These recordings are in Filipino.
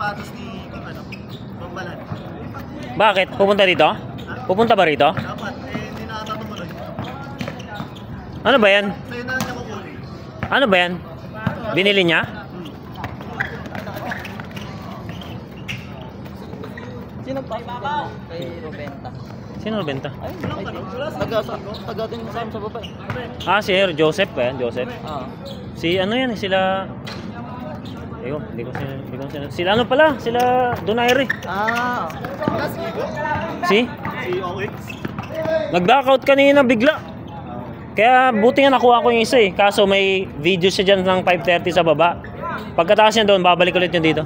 sapatos ni ano, Bambalan. Bakit? Pupunta dito? Pupunta ba rito? Dapat, hindi na ata tumuloy. Ano ba yan? Sa'yo na lang niya kukunin. Ano ba yan? Binili niya? Sino pa? Kay Robenta. Sino benta? Ay, taga din sa baba. Ah, si Joseph ba yan? Joseph? Ah. Si ano yan? Sila... Ayun, hindi ko sila... Sila ano pala? Sila Donaire. Ah. Si? Si OX. Nag-blackout kanina bigla. Kaya buti nga nakuha ko yung isa eh. Kaso may video siya dyan ng 5:30 sa baba. Pagkataas niya doon, babalik ulit yun dito.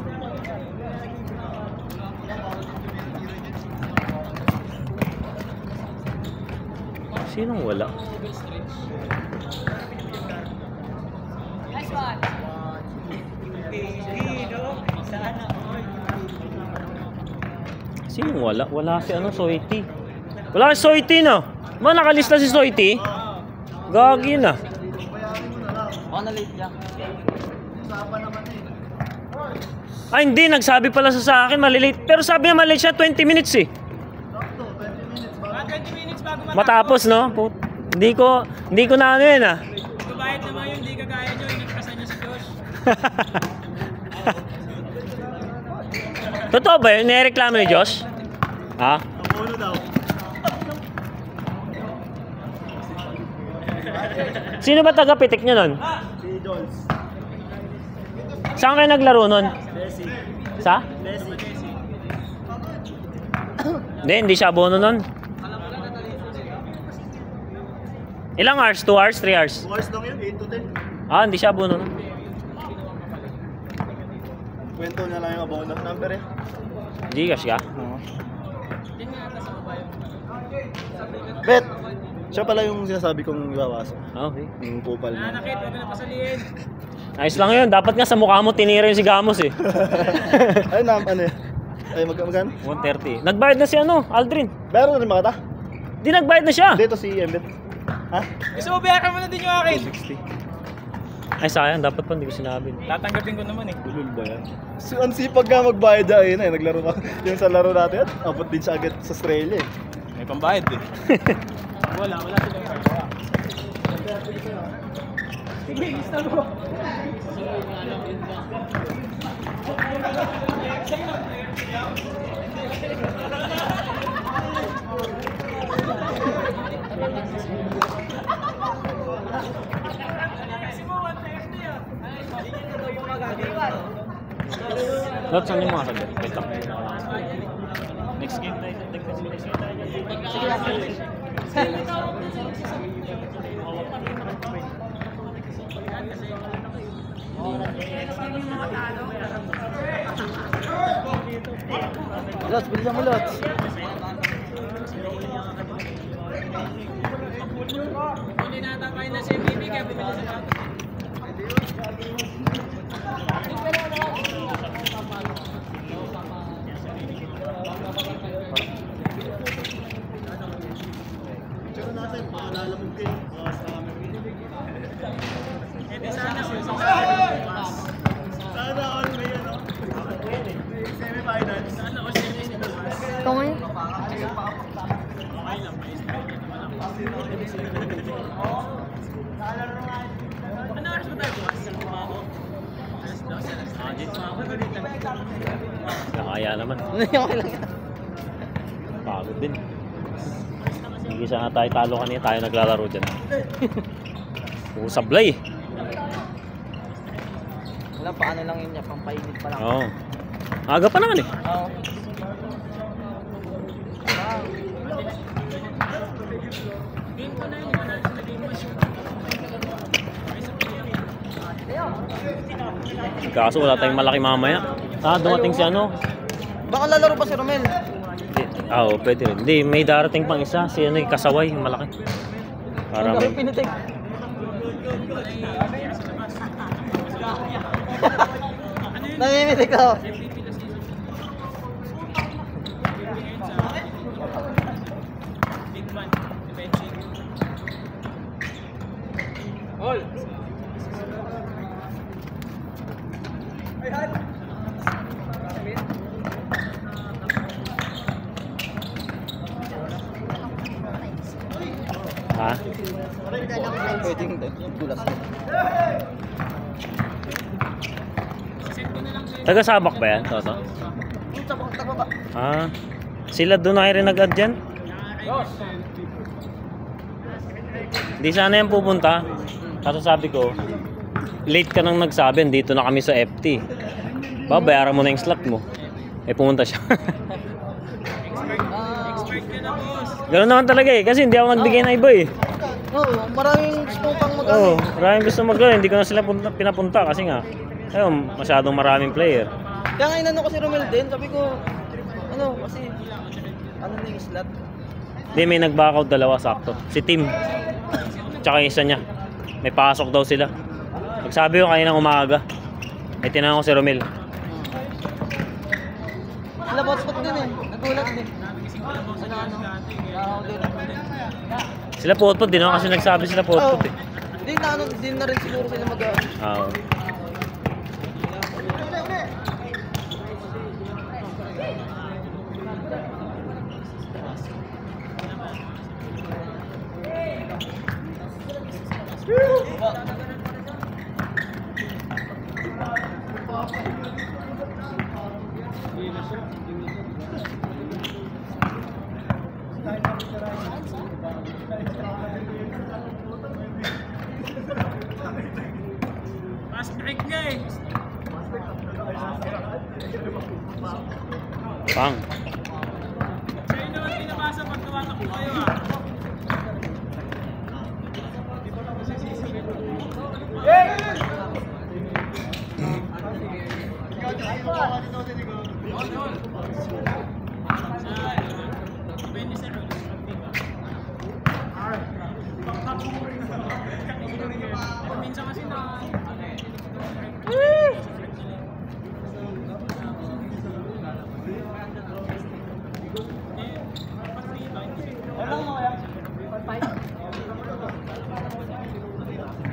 Sinong wala? Nice one. Sinong wala? Wala si ano, Soiti. Wala si Soiti no? Ma, nakalista si Soiti? Gagi na. Baka na late niya. Usapan naman eh. Ay hindi, nagsabi pala sa akin malilate. Pero sabi niya malilate siya 20 minutes eh. Sakto, 20 minutes bago. 20 minutes bago Matapos no? Hindi ko na ano yun ah. Magbabayad naman yun, hindi kagaya nyo, inagpasan nyo si Josh. Totoo ba yun? Nireklamo ni Josh? Ha? Ang ulo daw. Sino ba taga-pitik nyo nun? Si Jols. Saan kayo naglaro nun? Desi. Sa? Desi. Hindi siya abono nun. Ilang hours? 2 hours? 3 hours? 2 hours lang yun, 8 to 10. Ah, hindi siya abono nun. Kwento niya lang yung abono number eh. Gcash ka? Bet! Siya pala yung sinasabi kong iwawasan. Okay. Yung kupal niya. Nakit, huwag na pasaliin. Ayos lang yun. Dapat nga sa mukha mo tinira yung si Gamos eh. Ay, ano eh. Ay, magkano? 130. Nagbayad na si ano, Aldrin. Meron na rin makata? Di nagbayad na siya. Dito si Embet. Ha? Gusto mo, bayaran mo na din yung akin. 260. Ay sayang, dapat pa hindi ko sinabi. Tatanggapin ko naman eh. Ulul ba yan? Ang sipag nga magbayad dyan eh. Naglaro ka. Yung sa laro natin, abot din siya agad sa Australia eh. May pambayad eh. Wala silang kaya. Sige, gusto mo. Not saan yung mga sabi? Wait lang. Next game tayo. Next game tayo. Lots, bilisan mo Lots. Hindi natakay na si MVP kaya bumili sa bago. Picture natin, paalala mo kayo. Sana all may ano. Semi-finals. Ito ngayon. Ano oras ba tayo bukas? Nakaya naman. Okay lang yan. Pagod din. Hindi siya nga tayo talo kanina. Tayo naglalaro dyan. Puro sablay. Wala, paano lang yun niya, pampainit pa lang. Oo. Aga pa naman eh. Oo. Game ko na yun, hindi ko na sa game mo. Kaso wala tayong malaki mamaya. Dumating si ano. Baka lalaro pa si Romel. Oo, pwede rin. Hindi, may darating pang isa. Si ano, yung kasaway, yung malaki. Para Ang may... gawin pinitik. Namimitik ako. Big man, benching. All. Dala ko live. Pwedeng dulas. Taga-Sabak ba yan, Toto? Yung sa bang tagbaba. Ah, sila doon na rin nag-add dyan? Hindi sana yan pupunta. Kaso sabi ko, late ka nang nagsabi, dito na kami sa FT. Babayaran mo na yung slot mo. Eh pumunta siya. Ganoon naman talaga eh, kasi hindi ako nagbigay ng iba eh. Oo, maraming gusto pang mag-ano. Oo, maraming gusto mag-gano'n, hindi ko na sila pinapunta kasi nga, ayun, masyadong maraming player. Kaya nga inano ko si Romel din, sabi ko, ano, kasi, ano na yung slot? Hindi, may nag-backout dalawa sakto. Si Tim, tsaka yung isa niya. May pasok daw sila. Nagsabi ko kaninang umaga. May tinanong ko si Romel. Sila botspot din eh, nagulat din. Ano? Sila potpot, di naman kasi nagsabi sila potpot eh. Din na rin siguro sila mag-ano. Oo. Fast break nga eh. Pang. Sa'yo naman pinabasa pag tumatakbo kayo ah. Minsan kasi na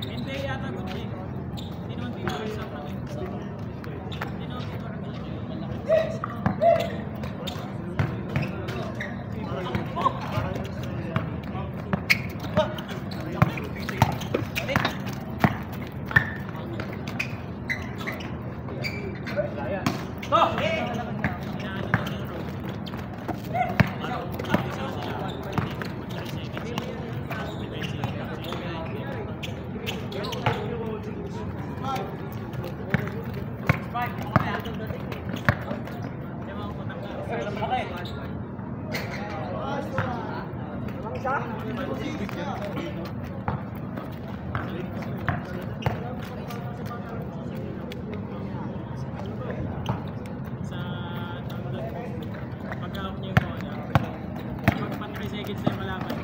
hindi yata good thing. Hindi naman pinawal sa kami. Hindi naman sa pag-out niyo po na pag 3 seconds na yung malaban.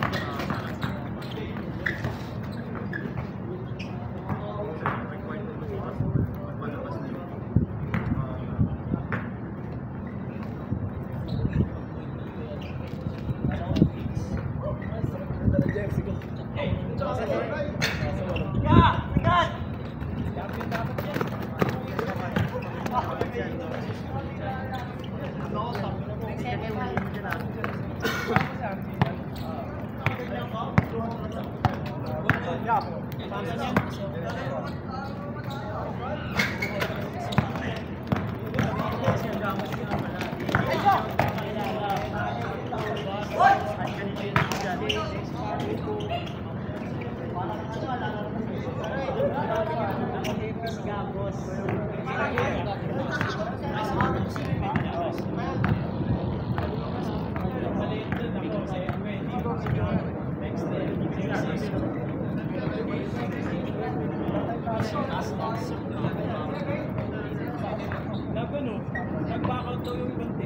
Nag-backout daw yung konti.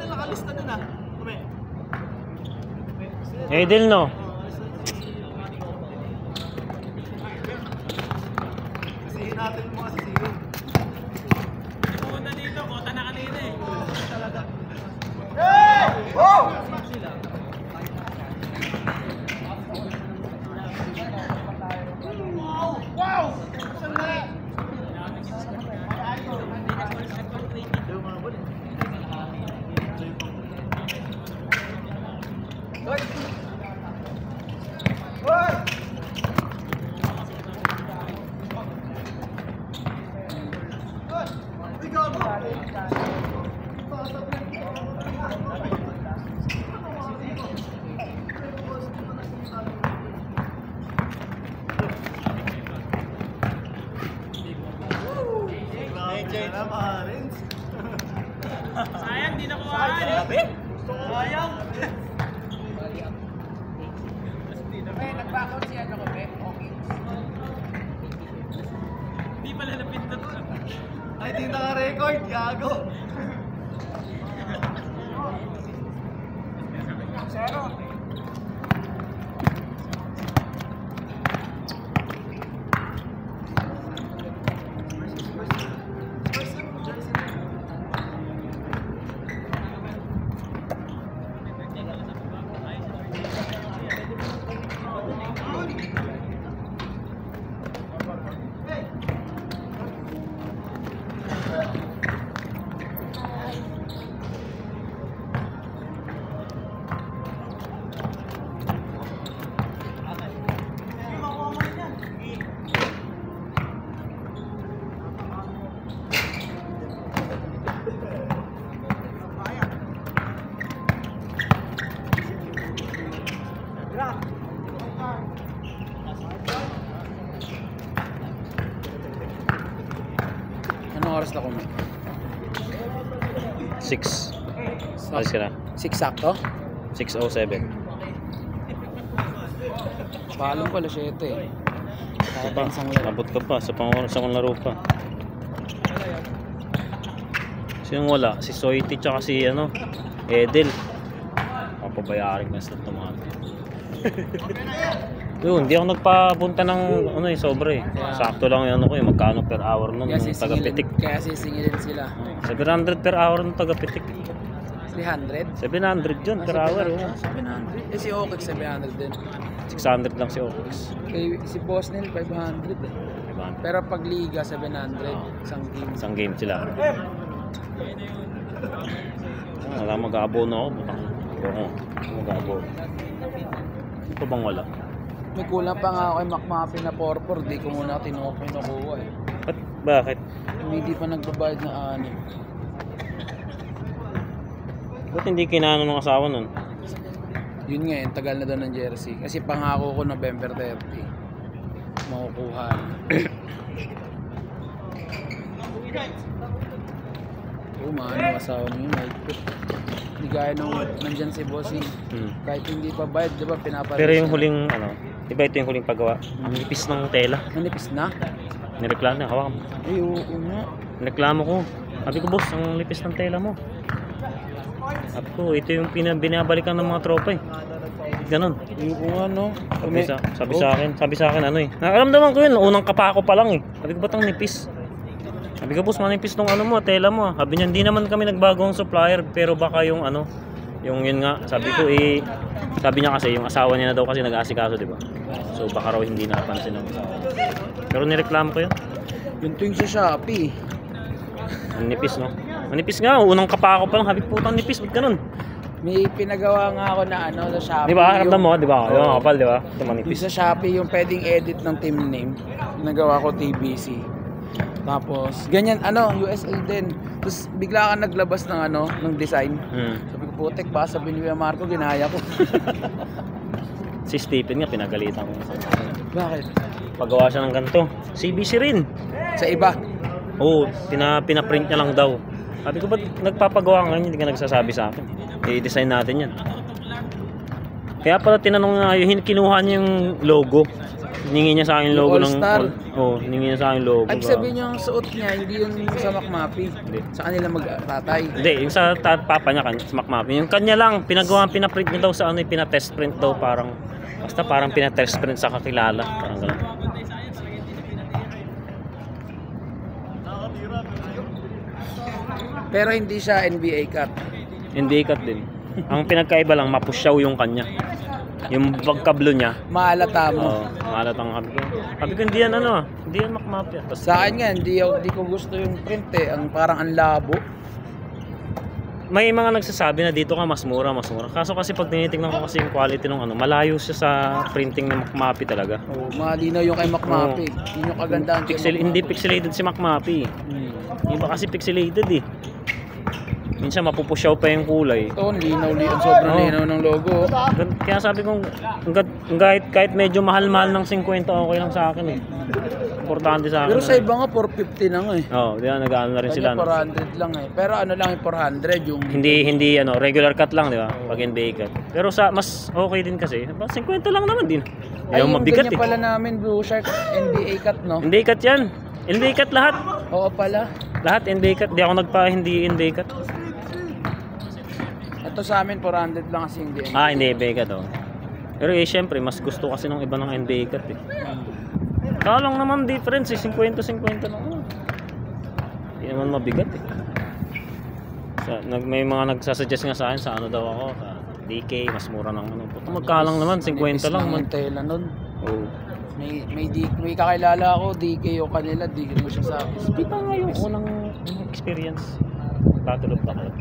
Nakalista na na. Edel, no? Kasihin natin yung mga sisihin. Pumunta dito, kota na kanina eh. Sayang, di nakuhaan. Sayang. Nag-back out siya ako, okay. Di pala napindot. Ay, di naka-record, gago. Anong oras na kumain? 6. Alis ka na. 6 sakto? 6:07. Paalong pala 7 eh. Kaya Pa, isang laro. abot ka pa sa pangoras akong laro pa. Sinong wala? Si Soiti tsaka si ano, Edel. Papabayarin na slot ng mga. Yun, hindi ako nagpapunta ng ano eh, sobre eh. Sakto lang yung ano ko eh, magkano per hour nun Kaya nung taga-pitik. sisingilin sila. 700 per hour nung taga-pitik. 300? 700 yun per hour. Oh. 700? Eh si Okik 700 din. 600 lang si Ox. Kay si Bosnil 500 eh. Pero pag liga 700 isang game. Isang game sila. Wala mag-aabono ako. Oo, mag-aabono. Ito bang wala? May kulang pa nga ako kay McMuffin na 4-4. Di ko muna kinukuha eh. Bakit? Hindi pa nagbabayad na 6. Ba't hindi kinano ng asawa nun? Yun nga yun, tagal na daw ng jersey. Kasi pangako ko November 30. Makukuha. Oo, maano yung asawa niyo, Mike. Hindi gaya nung nandyan si Bossing. Kahit hindi pa bayad, di ba pinapalit? Pero yung huling ano, iba ito yung huling paggawa. Ang nipis ng tela. Nanipis na? Nireklamo na, hawakan mo. Ay, oo nga. Nireklamo ko. Sabi ko, boss, ang nipis ng tela mo. Sabi ko, ito yung binabalikan ng mga tropa eh. Ganon. Oo nga, no? Sabi sa akin ano eh. Nakaramdaman ko yun, unang kapako pa lang eh. Sabi ko, ba't ang nipis? Sabi ko, boss, manipis nung ano mo, tela mo. Sabi niya, hindi naman kami nagbagong supplier, pero baka yung ano, yung yun nga, sabi ko eh, sabi niya kasi, yung asawa niya na daw kasi nag-aasikaso, di ba? So baka raw hindi napansin ng asawa. Pero nireklamo ko yun. Yung tuwing sa Shopee. Ang nipis, no? Manipis nga, unang kapa ko pa lang, habi putang nipis, ba't ganun? May pinagawa nga ako na ano sa Shopee. Di ba? Ramdam mo, di ba? Di ba Oo. kapal, di ba? Ito Yung manipis. sa Shopee, yung pwedeng edit ng team name. Nagawa ko TBC. Tapos, ganyan, ano, USA din. Tapos, bigla ka naglabas ng ano, ng design. Sabi ko, putek, baka sabihin ni Kuya Marco, ginaya ko. Si Stephen nga, pinagalitan ko. Bakit? Pagawa siya ng ganito. CBC rin. Sa iba. Oo, pinaprint niya lang daw. Sabi ko, ba't nagpapagawa ka ngayon? Hindi ka nagsasabi sa akin. I-design natin yan. Kaya pala tinanong nga, yung kinuha niya yung logo. Hiningi niya sa akin yung logo Yung ng... All-Star. Oo, hiningi niya sa akin yung logo. Ay, sabihin yung suot niya, hindi yung sa McMapi. Hindi. Sa kanila magtatay. Hindi, yung sa papa niya, sa McMappy. Yung kanya lang, pinaprint niya daw sa ano, pinatest print daw parang... Basta parang pinatest print sa kakilala. Parang gano'n. Pero hindi siya NBA cut. Hindi cut din. Ang pinagkaiba lang, mapusyaw yung kanya. Yung pagkablo niya. Maalata mo. Oo, malatang sabi ko. Sabi ko, hindi yan ano ah. Hindi yan McMappy. Tapos, Sa akin nga, hindi ko gusto yung print eh. Ang parang ang labo. may mga nagsasabi na dito ka mas mura, mas mura. Kaso kasi pag tinitingnan ko kasi yung quality ng ano, malayo siya sa printing ng McMappy talaga. Oh, malinaw yung kay McMappy. Yun yung kagandahan kay Hindi pixelated si McMappy. Iba kasi pixelated eh. Minsan mapupusyaw pa yung kulay. Ito, linaw, sobrang Oo. linaw ng logo. Kaya sabi ko, kahit medyo mahal-mahal ng 50, okay lang sa akin eh. Importante sa akin. Pero sa iba nga, 450 na nga eh. Oo, di ba, nag-ano na rin sila. Kanya No? 400 lang eh. Pero ano lang yung 400 yung... Hindi ano, regular cut lang, di ba? Pag NBA cut. Pero sa mas okay din kasi, 50 lang naman din. Ay, Yung yung mabigat ganyan eh. pala namin, Blue Shark, NBA cut, no? NBA cut yan. NBA cut lahat. Oo pala. Lahat NBA cut. Di ako hindi NBA cut. Ito sa amin, 400 lang kasi hindi. Ah, hindi NBA cut oh. Pero eh, syempre, mas gusto kasi ng iba ng NBA cut eh. Kaya lang naman difference eh, 50-50 lang. Hindi naman mabigat eh. May mga nagsasuggest nga sa akin sa ano daw ako, sa DK, mas mura ng ano. Puto magkalang naman, 50 lang man. Yung tela nun. Oh. May kakilala ako, DK yung kanila, DK mo siya sa akin. Di ba nga yung unang experience? Battle of the Club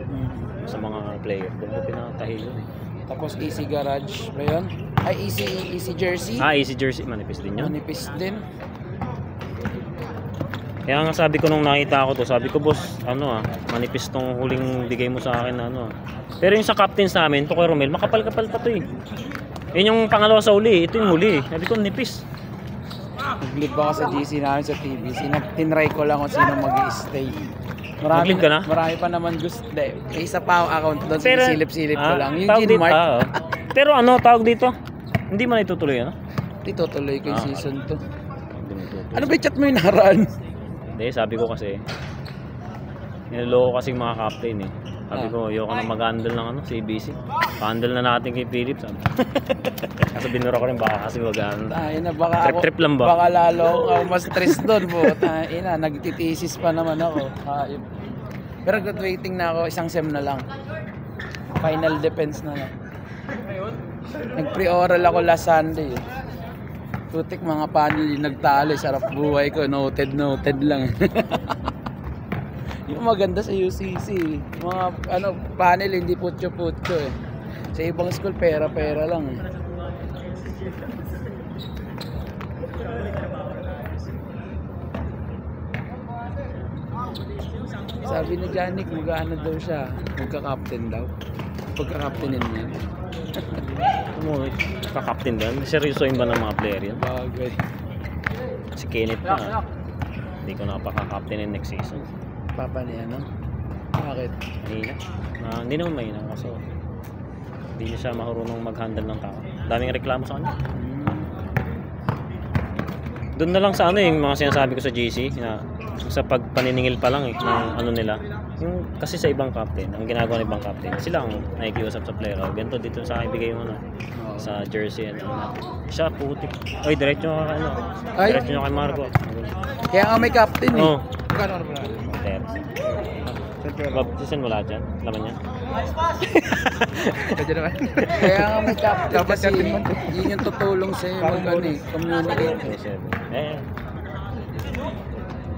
sa mga player. Doon ko pinatahi yun eh. Tapos Easy Garage ba yun? Ay, Easy Jersey. Ah, Easy Jersey, manipis din yun. Manipis din. Kaya nga sabi ko nung nakita ko to, sabi ko boss, ano manipis tong huling bigay mo sa akin ano. Pero yung sa captains namin, to kay Romel, makapal-kapal pa to eh. Yun yung pangalawa sa huli, ito yung huli. Sabi ko nipis. Nag-lead ba ako sa GC namin sa TVC? Tinry ko lang kung sino mag-i-stay. Nag-lead ka na? Marami pa naman gusto. May isa pa akong account doon, Pero, silip-silip ko lang. Yung tawag dito, Ginmart. Pero ano, tawag dito? Hindi man itutuloy ano? Ito tuloy ko yung season 2. Hindi mo itutuloy. Ano ba yung chat mo yung nakaraan? Hindi, sabi ko kasi, niloloko kasi yung mga captain eh. Sabi ko, ayoko na mag-handle ng ano, CBC. Pa-handle na natin kay Philip, sabi. Kasi binura ko rin baka kasi mag-handle. Ina, baka Trip lang ba? Baka lalo ako mas stress doon po. Ina, nagtitisis pa naman ako. Pero graduating na ako, isang sem na lang. Final defense na lang. Nag-pre-oral ako last Sunday. Tutik mga panel yung nagtalo, sarap buhay ko, noted lang. Yung maganda sa UCC, mga ano panel hindi putyo-putyo eh. Sa ibang school pera-pera lang eh. Sabi ni Janik, mag-ano daw siya, magka-captain daw. Pagka-captainin niya. Ka-captain din. Seryoso ba ng mga player yan? Bagay. Si Kenneth na. Hindi ko napaka-captainin next season. Papa niya, no? Bakit? Mahina. Hindi naman mahina kasi hindi niya siya marunong mag-handle ng tao. Daming reklamo sa kanya. Doon na lang sa ano yung mga sinasabi ko sa GC na sa pagpaniningil pa lang ng ano nila. Yung kasi sa ibang captain, ang ginagawa ng ibang captain, sila ang nakikiusap sa player. Ganito dito sa akin bigay mo na sa jersey and ano. Siya putik. Oy, diretso ka ano. Ay. Diretso nyo kay Marco. Kaya nga may captain eh. Oo. Kano ba? Bob, sisin mo lahat yan? Laman yan? Pwede naman. Kaya nga may captain kasi yun yung tutulong sa'yo mag-communicate.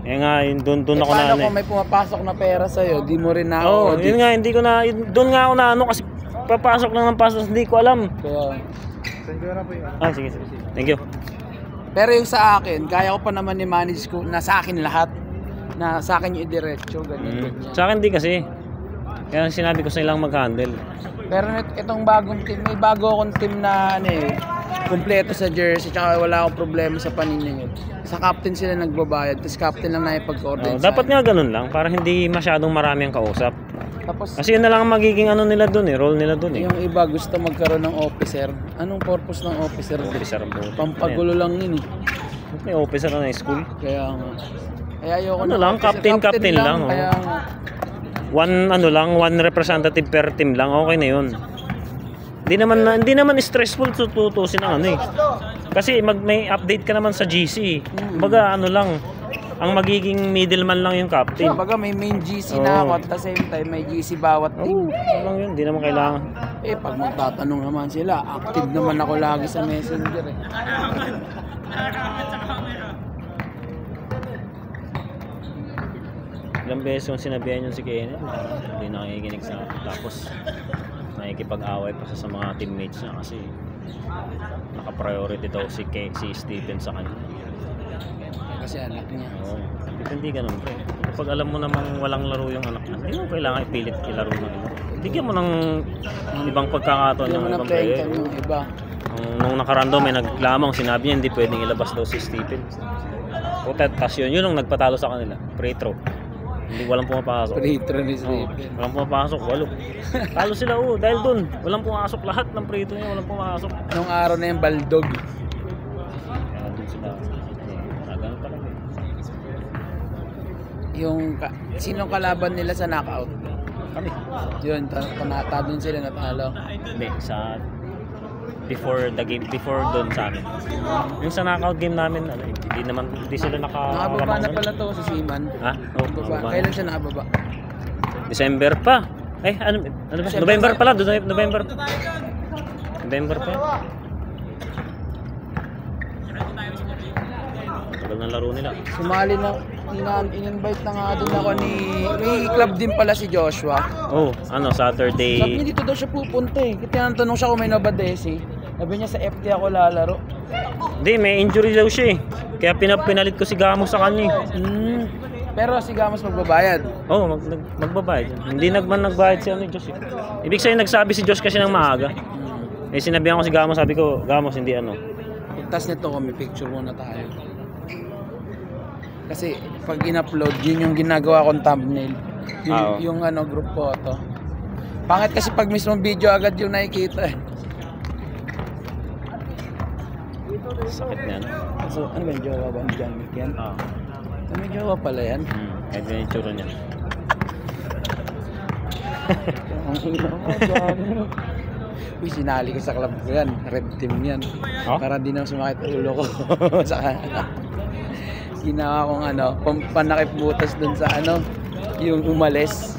Eh nga, doon ako na Paano ano kung may pumapasok na pera sa'yo, di mo rin Oo, na-audit? yun nga, hindi ko na, doon nga ako na ano kasi papasok lang ng pasok, hindi ko alam. Kaya, Send ko na po yun. Ah, sige. Thank you. pero yung sa akin, kaya ko pa naman i-manage ko na sa akin lahat. Na sa akin yung idiretso, ganyan. Sa akin di kasi. Kaya sinabi ko sa ilang mag-handle. Pero itong bagong team, may bago akong team na ano eh, kumpleto sa jersey, tsaka wala akong problema sa paniningil. Sa captain sila nagbabayad, tapos captain lang na ipag-coordinate. Dapat nga ganun lang para hindi masyadong marami ang kausap. Tapos, Kasi yun na lang ang magiging ano nila doon role nila doon yung iba gusto magkaroon ng officer. Anong purpose ng officer? Officer ang buo. Pampagulo lang yun eh. May officer na school. Kaya nga. Kaya ayoko Ano ng lang, officer. captain lang, oh. Kaya nga. One representative per team lang, okay na yun. Hindi naman stressful tutusin ang ano eh. Kasi may update ka naman sa GC. Kumbaga ano lang, ang magiging middleman lang yung captain. Kumbaga may main GC na ako at the same time may GC bawat team. Ano lang yun, hindi naman kailangan. Eh pag magtatanong naman sila, active naman ako lagi sa messenger eh. Ilang beses yung sinabihan yung si Kenneth, hindi nakikinig sa akin. Tapos nakikipag-away pa siya sa mga teammates niya kasi naka-priority daw si Stephen sa kanya. Kasi anak niya. Oo, hindi ganun pre. Kapag alam mo namang walang laro yung anak niya, hindi mo kailangan ipilit ilaro ng iba. Bigyan mo ng ibang pagkakataon ng Hindi mo na ibang playing player. time yung iba. Nung nakarando may naglamang, sinabi niya hindi pwedeng ilabas daw si Stephen. Putet, tas yun ang nagpatalo sa kanila. Free throw. Hindi, walang pumapasok. Free throw ni Oo, Stephen. walang pumapasok, walo. Talo sila dahil dun. Walang pumasok lahat ng free throw niya, walang pumasok. Nung araw na yung Baldog. Kaya dun sila. Ganun talaga. Sinong kalaban nila sa knockout? Kami. Yun, panata dun sila natalo. Hindi, sa before the game, before doon sa amin. Yung sa knockout game namin, hindi sila Nakababa na pala to si Seaman. Ha? Oo, nakababa. Kailan siya nakababa? December pa. Ano ba? November pala, November. November pa. Tagal ng laro nila. Sumali na, in-invite na nga din ako may club din pala si Joshua. Oh, Sabi Saturday. niya dito daw siya pupunta eh. Kaya tanong siya kung may nabadesi. Sabi niya sa FT ako lalaro. Hindi, may injury daw siya eh. Kaya pinalit ko si Gamos sa kanya eh. Pero si Gamos magbabayad. Oo, magbabayad. Hindi nagbayad si Josh eh. Ibig sabihin nagsabi si Josh kasi ng maaga. Eh sinabihan ko si Gamos, sabi ko, Gamos hindi ano. Pagtas nito kami, picture muna tayo. Kasi pag in-upload, yun yung ginagawa kong thumbnail. Yung group photo. Pangit kasi pag mismong video agad yung nakikita eh. Sakit niyan. So, ano ba yung jowa ba ni John Wick yan? Ah. May jowa pala yan. Kahit yun yung tsura niya. Ang ina mo, John. Uy, sinali ko sa club ko yan. Red team yan. Huh? Para di na sumakit ulo ko. Ginawa kong panakip butas dun sa yung umalis.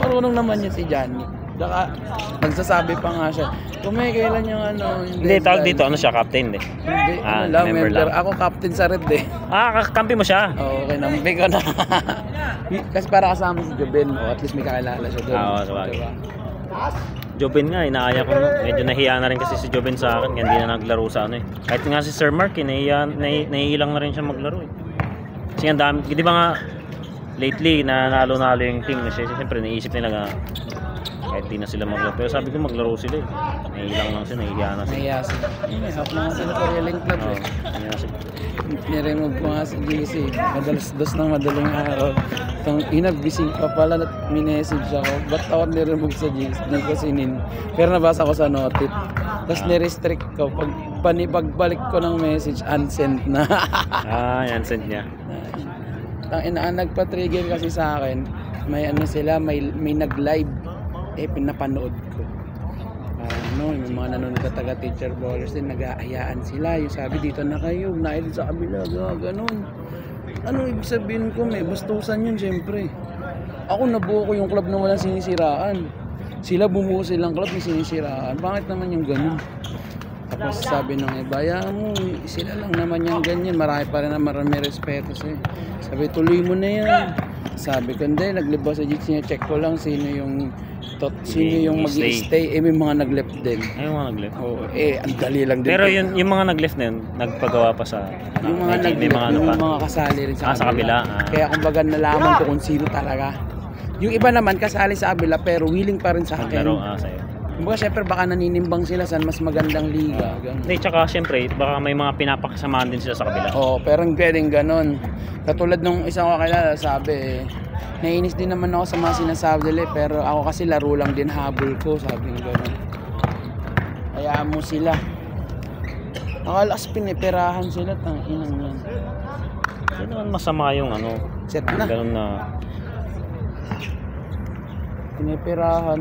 Marunong naman yun si Johnny. Saka, nagsasabi pa nga siya, kung may kailan yung Hindi, tawag dito, siya, captain eh. Hindi, member lang. Ako captain sa red eh. Kakampi mo siya? Oo, okay, nampi ko na. Kasi para kasama si Joben, at least may kakilala siya doon. Oo, sabagay. Joben nga, inaaya ko. Medyo nahiya na rin kasi si Joben sa akin, kaya hindi na naglaro sa Kahit nga si Sir Mark, nahihilang na rin siya maglaro eh. Kasi ang dami, di ba nga, lately, nanalo-nalo yung team. Kasi siyempre, naisip nila kahit di na sila maglaro. Pero sabi ko maglaro sila eh. Nahihilang lang sila, nahihiya na sila. Nahiya sila. May hap na nga sila sa Reeling Club eh. Nahihiya na sila. Niremove ko nga si GC. Madalas-dos ng madaling araw. Itong inabising pa pala at minessage ako. Ba't ako niremove sa GC? Hindi ko sinin. Pero nabasa ko sa notif. Tapos nirestrict ko. Pagbalik ko ng message, unsend na. Yan send niya. Ang nagpa-trigger kasi sa akin, may may nag-live. Pinapanood ko. Parang yung mga nanonood na taga-teacher ballers din, nag-aayaan sila. Yung sabi, dito na kayo, nailid sa kabila, ganun. Ano ibig sabihin ko, may bastusan yun, syempre. Ako nabuo ko yung club na walang sinisiraan. Sila bumuo silang club na sinisiraan. Bakit naman yung ganun? Tapos sabi nung iba, "Hayaan mo, sila lang naman yung ganyan, marami pa rin na marami respeto sa'yo." Sabi, tuloy mo na yan. Sabi ko, hindi, naglibas sa jeep, check ko lang sino yung mag-i-stay. May mga nag-left din. Ay, yung mga nag-left. Oo, ang dali lang din. Pero yung mga nag-left na yun, nagpagawa pa sa... yung mga may mga ano pa. yung mga kasali rin sa sa kabila. Kaya kumbaga nalaman ko kung sino talaga. Yung iba naman kasali sa kabila pero willing pa rin sa Naglaro akin. sa'yo. Kumbaga syempre baka naninimbang sila sa mas magandang liga. Ganun. Hindi, tsaka syempre, baka may mga pinapakasamahan din sila sa kabila. Oo, pero ang pwedeng ganon. Katulad nung isang kakilala, sabi, naiinis din naman ako sa mga sinasabi nila, pero ako kasi laro lang din, habol ko, sabi ng ganon. Hayaan mo sila. Nakalas pinipirahan sila, tanginang yan. Hindi naman masama yung ano, Set na. ganun na Pinipirahan.